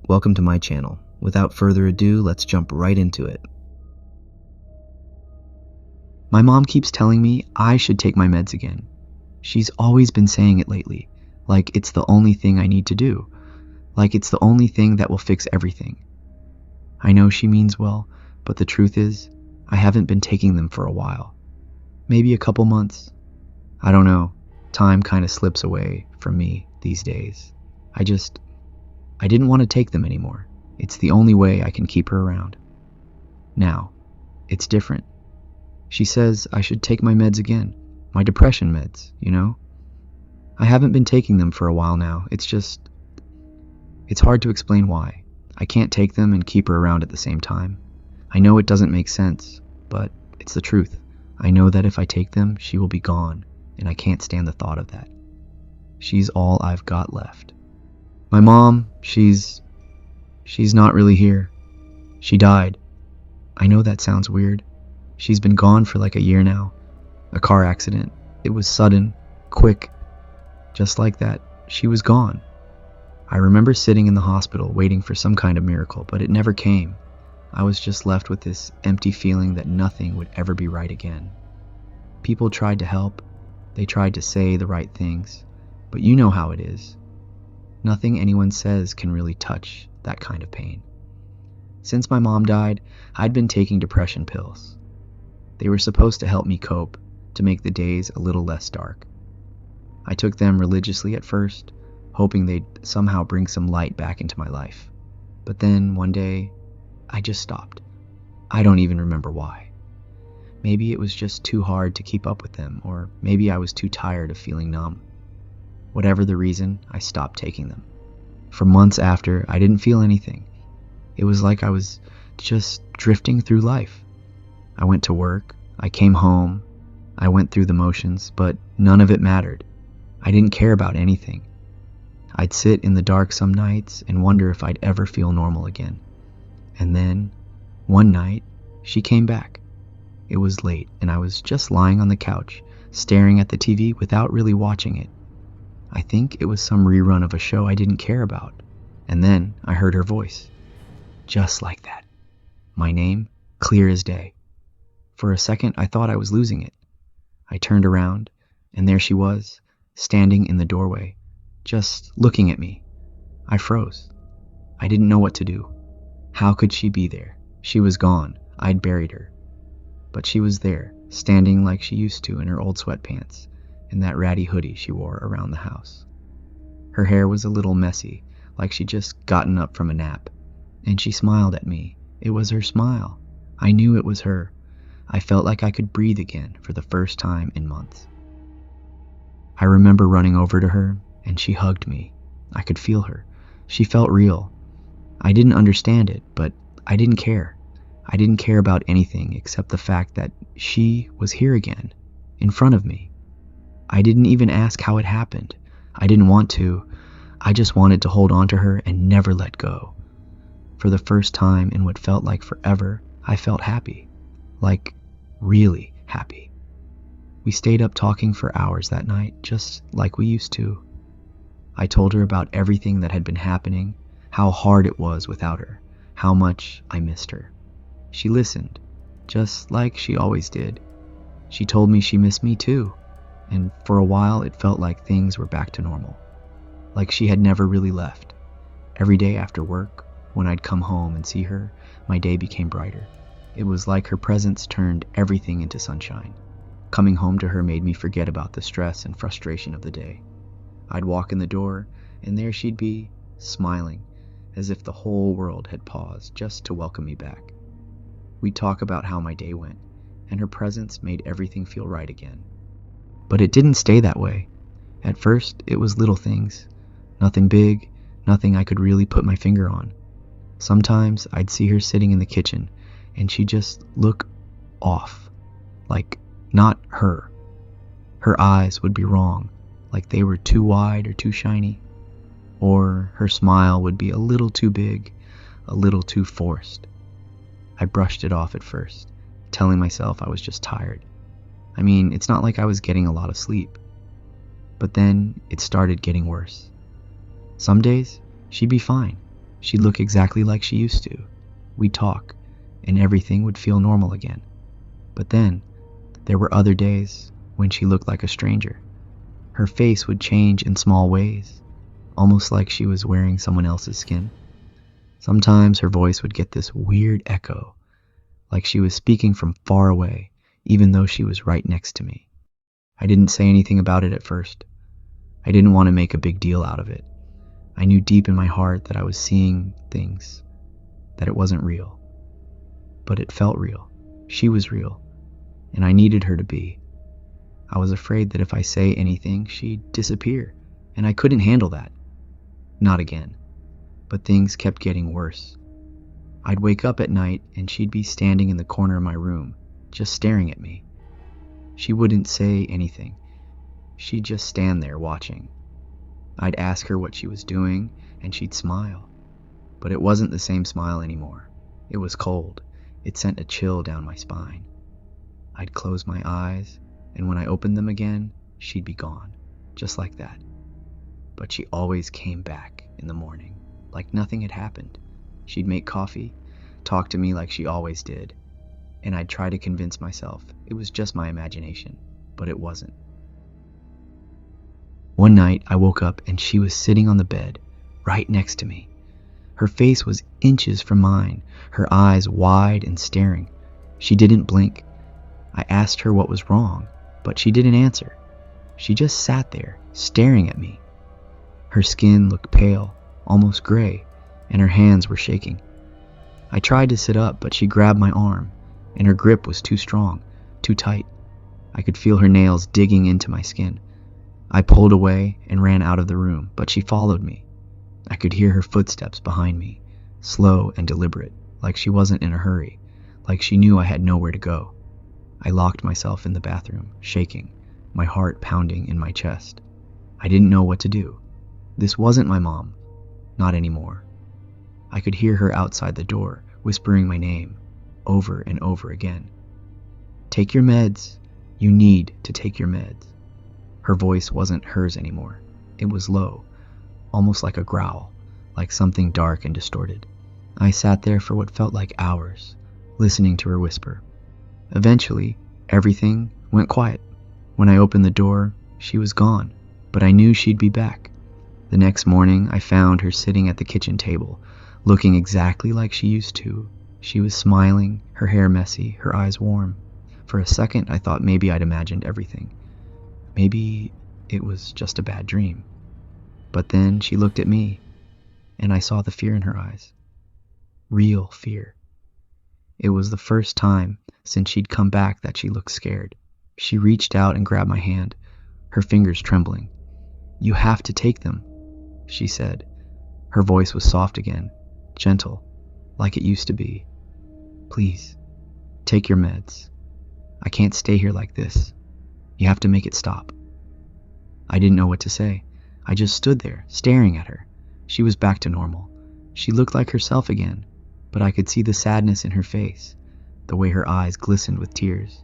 Welcome to my channel. Without further ado, let's jump right into it. My mom keeps telling me I should take my meds again. She's always been saying it lately, like it's the only thing I need to do, like it's the only thing that will fix everything. I know she means well, but the truth is, I haven't been taking them for a while. Maybe a couple months. I don't know. Time kind of slips away from me these days. I didn't want to take them anymore. It's the only way I can keep her around. Now, it's different. She says I should take my meds again. My depression meds, you know? I haven't been taking them for a while now. It's hard to explain why. I can't take them and keep her around at the same time. I know it doesn't make sense, but it's the truth. I know that if I take them, she will be gone, and I can't stand the thought of that. She's all I've got left. My mom, she's not really here. She died. I know that sounds weird. She's been gone for like a year now. A car accident. It was sudden, quick. Just like that, she was gone. I remember sitting in the hospital waiting for some kind of miracle, but it never came. I was just left with this empty feeling that nothing would ever be right again. People tried to help. They tried to say the right things. But you know how it is. Nothing anyone says can really touch that kind of pain. Since my mom died, I'd been taking depression pills. They were supposed to help me cope, to make the days a little less dark. I took them religiously at first, hoping they'd somehow bring some light back into my life. But then, one day, I just stopped. I don't even remember why. Maybe it was just too hard to keep up with them, or maybe I was too tired of feeling numb. Whatever the reason, I stopped taking them. For months after, I didn't feel anything. It was like I was just drifting through life. I went to work, I came home, I went through the motions, but none of it mattered. I didn't care about anything. I'd sit in the dark some nights and wonder if I'd ever feel normal again. And then, one night, she came back. It was late, and I was just lying on the couch, staring at the TV without really watching it. I think it was some rerun of a show I didn't care about. And then I heard her voice. Just like that. My name, clear as day. For a second, I thought I was losing it. I turned around, and there she was, standing in the doorway, just looking at me. I froze. I didn't know what to do. How could she be there? She was gone. I'd buried her. But she was there, standing like she used to in her old sweatpants, and that ratty hoodie she wore around the house. Her hair was a little messy, like she'd just gotten up from a nap, and she smiled at me. It was her smile. I knew it was her. I felt like I could breathe again for the first time in months. I remember running over to her, and she hugged me. I could feel her. She felt real. I didn't understand it, but I didn't care. I didn't care about anything except the fact that she was here again, in front of me. I didn't even ask how it happened. I didn't want to. I just wanted to hold on to her and never let go. For the first time in what felt like forever, I felt happy. Like, really happy. We stayed up talking for hours that night, just like we used to. I told her about everything that had been happening, how hard it was without her, how much I missed her. She listened, just like she always did. She told me she missed me too, and for a while it felt like things were back to normal. Like she had never really left. Every day after work, when I'd come home and see her, my day became brighter. It was like her presence turned everything into sunshine. Coming home to her made me forget about the stress and frustration of the day. I'd walk in the door, and there she'd be, smiling, as if the whole world had paused just to welcome me back. We'd talk about how my day went, and her presence made everything feel right again. But it didn't stay that way. At first, it was little things. Nothing big, nothing I could really put my finger on. Sometimes I'd see her sitting in the kitchen, and she'd just look off, like not her. Her eyes would be wrong, like they were too wide or too shiny. Or her smile would be a little too big, a little too forced. I brushed it off at first, telling myself I was just tired. I mean, it's not like I was getting a lot of sleep. But then it started getting worse. Some days, she'd be fine. She'd look exactly like she used to. We'd talk, and everything would feel normal again. But then, there were other days when she looked like a stranger. Her face would change in small ways, almost like she was wearing someone else's skin. Sometimes her voice would get this weird echo, like she was speaking from far away, even though she was right next to me. I didn't say anything about it at first. I didn't want to make a big deal out of it. I knew deep in my heart that I was seeing things, that it wasn't real. But it felt real. She was real, and I needed her to be. I was afraid that if I say anything, she'd disappear, and I couldn't handle that. Not again. But things kept getting worse. I'd wake up at night and she'd be standing in the corner of my room, just staring at me. She wouldn't say anything. She'd just stand there watching. I'd ask her what she was doing, and she'd smile. But it wasn't the same smile anymore. It was cold. It sent a chill down my spine. I'd close my eyes, and when I opened them again, she'd be gone, just like that. But she always came back in the morning, like nothing had happened. She'd make coffee, talk to me like she always did, and I'd try to convince myself it was just my imagination, but it wasn't. One night, I woke up and she was sitting on the bed, right next to me. Her face was inches from mine, her eyes wide and staring. She didn't blink. I asked her what was wrong, but she didn't answer. She just sat there, staring at me. Her skin looked pale, almost gray, and her hands were shaking. I tried to sit up, but she grabbed my arm, and her grip was too strong, too tight. I could feel her nails digging into my skin. I pulled away and ran out of the room, but she followed me. I could hear her footsteps behind me, slow and deliberate, like she wasn't in a hurry, like she knew I had nowhere to go. I locked myself in the bathroom, shaking, my heart pounding in my chest. I didn't know what to do. This wasn't my mom. Not anymore. I could hear her outside the door, whispering my name, over and over again. Take your meds. You need to take your meds. Her voice wasn't hers anymore. It was low, almost like a growl, like something dark and distorted. I sat there for what felt like hours, listening to her whisper. Eventually, everything went quiet. When I opened the door, she was gone, but I knew she'd be back. The next morning, I found her sitting at the kitchen table, looking exactly like she used to. She was smiling, her hair messy, her eyes warm. For a second, I thought maybe I'd imagined everything. Maybe it was just a bad dream. But then she looked at me, and I saw the fear in her eyes. Real fear. It was the first time since she'd come back that she looked scared. She reached out and grabbed my hand, her fingers trembling. You have to take them, she said. Her voice was soft again, gentle, like it used to be. Please, take your meds. I can't stay here like this. You have to make it stop. I didn't know what to say. I just stood there, staring at her. She was back to normal. She looked like herself again, but I could see the sadness in her face, the way her eyes glistened with tears.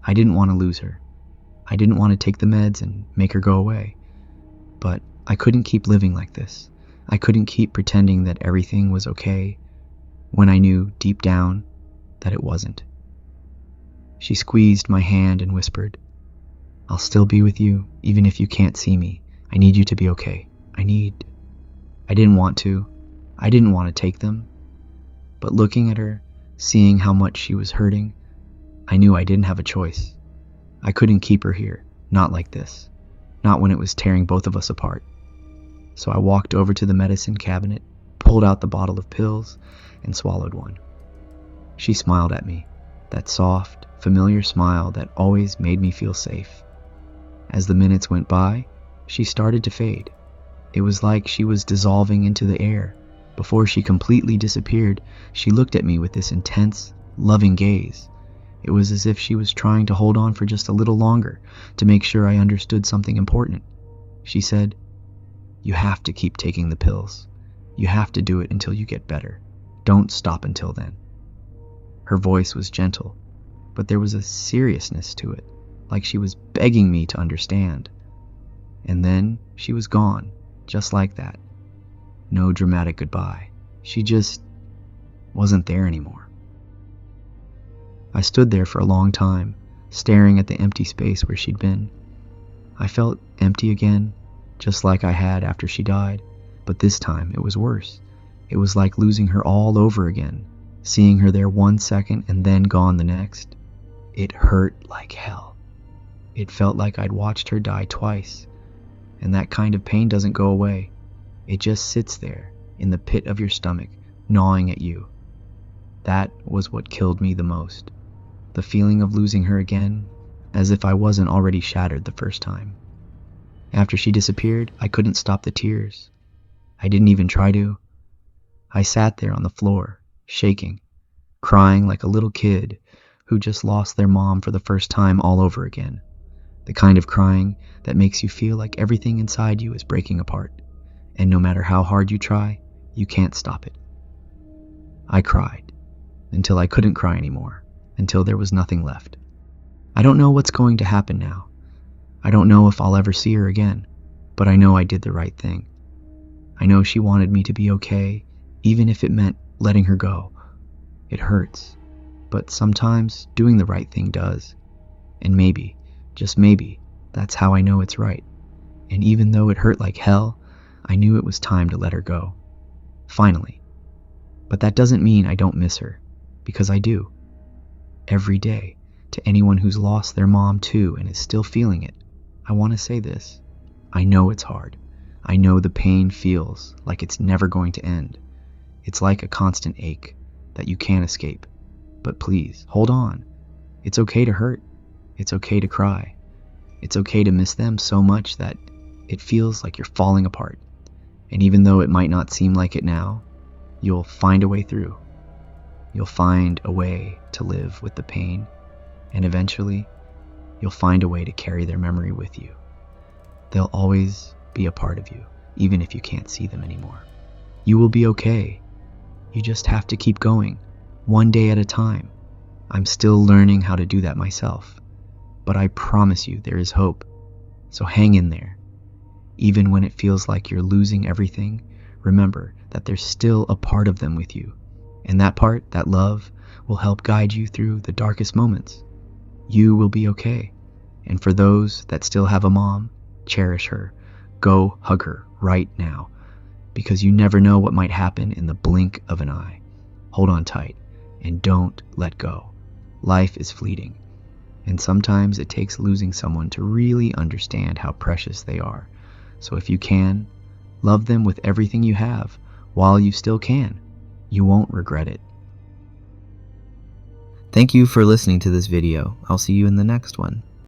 I didn't want to lose her. I didn't want to take the meds and make her go away. But I couldn't keep living like this. I couldn't keep pretending that everything was okay when I knew deep down that it wasn't. She squeezed my hand and whispered, I'll still be with you, even if you can't see me. I need you to be okay. I didn't want to. I didn't want to take them. But looking at her, seeing how much she was hurting, I knew I didn't have a choice. I couldn't keep her here, not like this. Not when it was tearing both of us apart. So I walked over to the medicine cabinet, pulled out the bottle of pills, and swallowed one. She smiled at me, that soft, familiar smile that always made me feel safe. As the minutes went by, she started to fade. It was like she was dissolving into the air. Before she completely disappeared, she looked at me with this intense, loving gaze. It was as if she was trying to hold on for just a little longer to make sure I understood something important. She said, You have to keep taking the pills. You have to do it until you get better. Don't stop until then. Her voice was gentle, but there was a seriousness to it, like she was begging me to understand. And then she was gone, just like that. no dramatic goodbye. She just wasn't there anymore. I stood there for a long time, staring at the empty space where she'd been. I felt empty again, just like I had after she died, but this time it was worse. It was like losing her all over again, seeing her there 1 second and then gone the next. It hurt like hell. It felt like I'd watched her die twice, and that kind of pain doesn't go away. It just sits there in the pit of your stomach, gnawing at you. That was what killed me the most. The feeling of losing her again, as if I wasn't already shattered the first time. After she disappeared, I couldn't stop the tears. I didn't even try to. I sat there on the floor, shaking, crying like a little kid who just lost their mom for the first time all over again. The kind of crying that makes you feel like everything inside you is breaking apart, and no matter how hard you try, you can't stop it. I cried until I couldn't cry anymore, until there was nothing left. I don't know what's going to happen now. I don't know if I'll ever see her again, but I know I did the right thing. I know she wanted me to be okay, even if it meant letting her go. It hurts, but sometimes doing the right thing does. And maybe, just maybe, that's how I know it's right. And even though it hurt like hell, I knew it was time to let her go. Finally. But that doesn't mean I don't miss her, because I do. Every day, to anyone who's lost their mom too and is still feeling it, I want to say this. I know it's hard. I know the pain feels like it's never going to end. It's like a constant ache that you can't escape. But please, hold on. It's okay to hurt. It's okay to cry. It's okay to miss them so much that it feels like you're falling apart. And even though it might not seem like it now, you'll find a way through. You'll find a way to live with the pain, and eventually, you'll find a way to carry their memory with you. They'll always be a part of you, even if you can't see them anymore. You will be okay. You just have to keep going, one day at a time. I'm still learning how to do that myself, but I promise you there is hope. So hang in there. Even when it feels like you're losing everything, remember that there's still a part of them with you. And that part, that love, will help guide you through the darkest moments. You will be okay. And for those that still have a mom, cherish her. Go hug her right now, because you never know what might happen in the blink of an eye. Hold on tight and don't let go. Life is fleeting, and sometimes it takes losing someone to really understand how precious they are. So if you can, love them with everything you have while you still can. You won't regret it. Thank you for listening to this video. I'll see you in the next one.